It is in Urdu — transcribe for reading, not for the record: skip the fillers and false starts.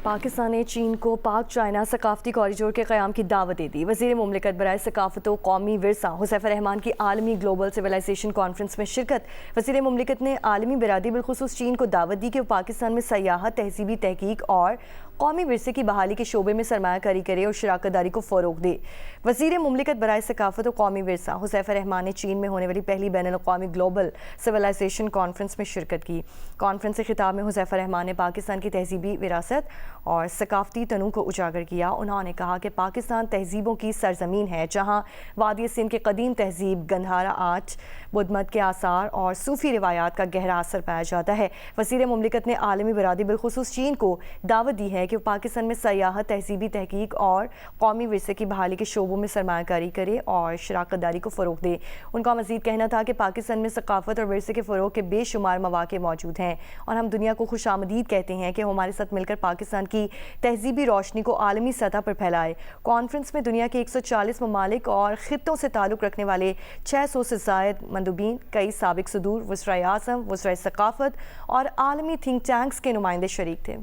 پاکستان نے چین کو پاک چائنا ثقافتی کوریڈور کے قیام کی دعوت دے دی۔ وزیر مملکت برائے ثقافت و قومی ورثہ حذیفہ رحمان کی عالمی گلوبل سویلائزیشن کانفرنس میں شرکت۔ وزیر مملکت نے عالمی برادری بالخصوص چین کو دعوت دی کہ وہ پاکستان میں سیاحت، تہذیبی تحقیق اور قومی ورثے کی بحالی کے شعبے میں سرمایہ کاری کرے اور شراکت داری کو فروغ دے۔ وزیر مملکت برائے ثقافت و قومی ورثہ حذیفہ رحمان نے چین میں ہونے والی پہلی بین الاقوامی گلوبل سویلائزیشن کانفرنس میں شرکت کی۔ کانفرنس سے خطاب میں حذیفہ رحمان نے پاکستان کی تہذیبی وراثت اور ثقافتی تنوع کو اجاگر کیا۔ انہوں نے کہا کہ پاکستان تہذیبوں کی سرزمین ہے جہاں وادی سندھ کی قدیم تہذیب، گندھارا آرٹ، بدھ مت کے آثار اور صوفی روایات کا گہرا اثر پایا جاتا ہے۔ وزیر مملکت نے عالمی برادری بالخصوص چین کو دعوت دی ہے کہ وہ پاکستان میں سیاحت، تہذیبی تحقیق اور قومی ورثے کی بحالی کے شعبوں میں سرمایہ کاری کرے اور شراکت داری کو فروغ دے۔ ان کا مزید کہنا تھا کہ پاکستان میں ثقافت اور ورثے کے فروغ کے بے شمار مواقع موجود ہیں اور ہم دنیا کو خوش آمدید کہتے ہیں کہ وہ ہمارے ساتھ مل کر پاکستان کی تہذیبی روشنی کو عالمی سطح پر پھیلائے۔ کانفرنس میں دنیا کے 140 ممالک اور خطوں سے تعلق رکھنے والے 600 سے زائد مندوبین، کئی سابق صدور، وزرائے اعظم، وزرائے ثقافت اور عالمی تھنک ٹینکس کے نمائندے شریک تھے۔